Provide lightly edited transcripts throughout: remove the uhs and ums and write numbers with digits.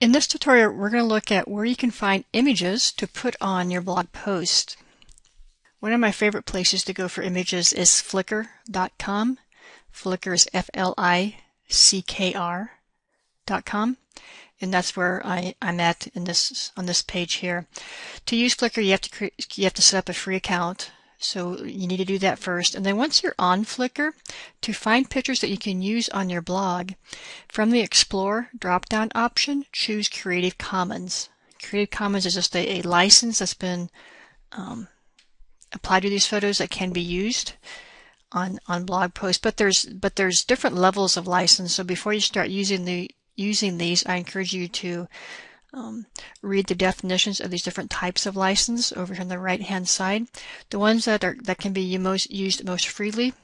In this tutorial, we're going to look at where you can find images to put on your blog post. One of my favorite places to go for images is Flickr.com. Flickr is Flickr.com, and that's where I'm at on this page here. To use Flickr, you have to set up a free account. So you need to do that first. And then once you're on Flickr, to find pictures that you can use on your blog, from the Explore drop-down option, choose Creative Commons. Creative Commons is just a license that's been applied to these photos that can be used on blog posts. But there's different levels of license. So before you start using these, I encourage you to read the definitions of these different types of license over here on the right hand side. The ones that can be used most freely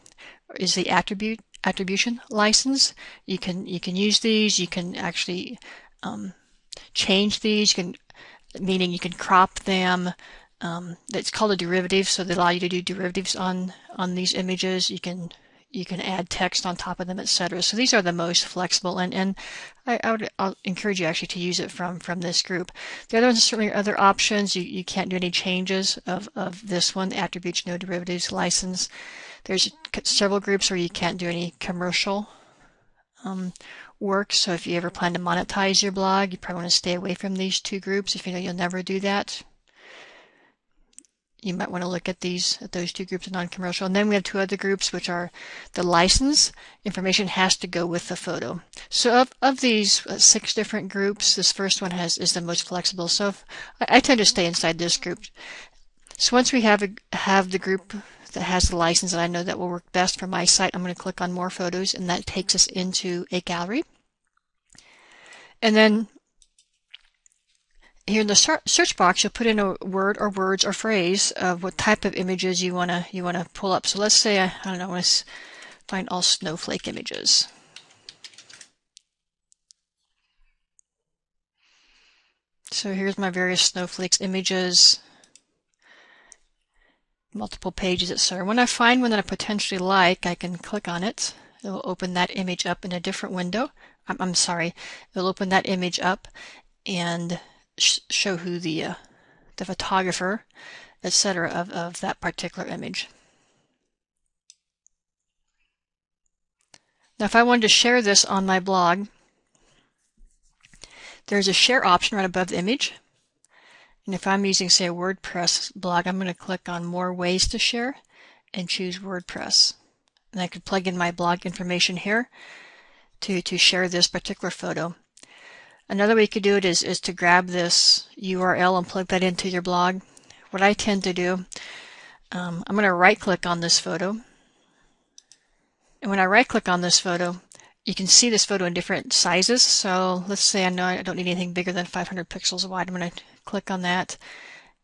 is the attribution license. You can use these. You can actually change these. Meaning you can crop them. It's called a derivative, so they allow you to do derivatives on these images. You can add text on top of them, etc. So these are the most flexible, and I'll encourage you actually to use it from this group. The other ones are certainly other options. You can't do any changes of this one, attributes, no derivatives license. There's several groups where you can't do any commercial work. So if you ever plan to monetize your blog, you probably want to stay away from these two groups. If you know you'll never do that, you might want to look at those two groups of non-commercial. And then we have two other groups, which are the license information has to go with the photo. So of these 6 different groups, this first one is the most flexible. So I tend to stay inside this group. So once we have the group that has the license that I know that will work best for my site, I'm going to click on More Photos, and that takes us into a gallery. And then here in the search box, you'll put in a word or words or phrase of what type of images you want to pull up. So let's say I don't know, I want to find all snowflake images. So here's my various snowflakes images, multiple pages, etc. When I find one that I potentially like, I can click on it. It will open that image up in a different window. I'm sorry, it will open that image up and show who the photographer, etc. of that particular image. Now, if I wanted to share this on my blog, there's a share option right above the image. And if I'm using, say, a WordPress blog, I'm going to click on More Ways to Share and choose WordPress. And I could plug in my blog information here to share this particular photo. Another way you could do it is to grab this URL and plug that into your blog. What I tend to do, I'm going to right-click on this photo. And when I right-click on this photo, you can see this photo in different sizes. So let's say I know I don't need anything bigger than 500 pixels wide. I'm going to click on that.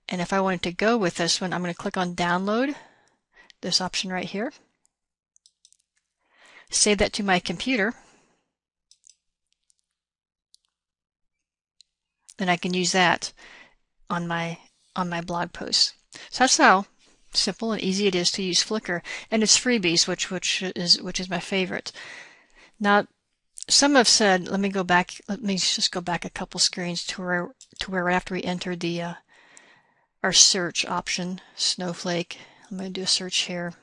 And if I wanted to go with this one, I'm going to click on Download, this option right here. Save that to my computer. Then I can use that on my blog post. So that's how simple and easy it is to use Flickr, and it's freebies, which is my favorite. Now, some have said, let me just go back a couple screens to where right after we entered our search option, snowflake. I'm going to do a search here.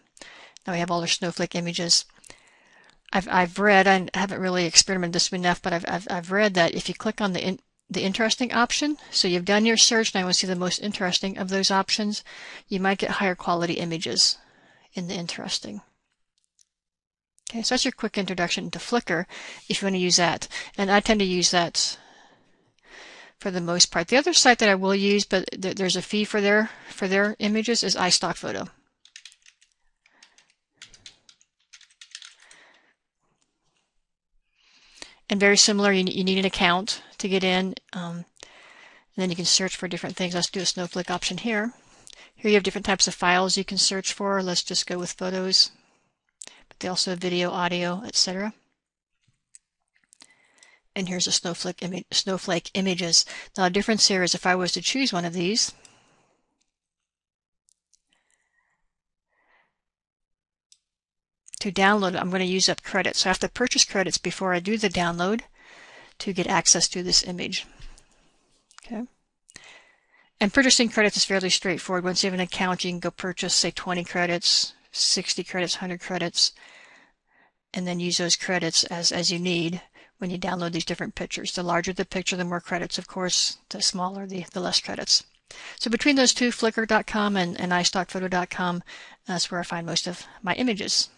Now we have all our snowflake images. I've read, I haven't really experimented this enough, but I've read that if you click on the interesting option, so you've done your search and I want to see the most interesting of those options, you might get higher quality images in the interesting. Okay, so that's your quick introduction to Flickr if you want to use that. And I tend to use that for the most part. The other site that I will use, but there's a fee for their images, is Istockphoto. And very similar, you need an account to get in, and then you can search for different things. Let's do a snowflake option here. Here you have different types of files you can search for. Let's just go with photos, but they also have video, audio, etc. And here's a snowflake images. Now the difference here is if I was to choose one of these, to download it, I'm going to use up credits. So I have to purchase credits before I do the download. to get access to this image. Okay. And purchasing credits is fairly straightforward. Once you have an account, you can go purchase, say, 20 credits, 60 credits, 100 credits, and then use those credits as you need when you download these different pictures. The larger the picture, the more credits, of course. The smaller, the less credits. So between those two, Flickr.com and Istockphoto.com, that's where I find most of my images.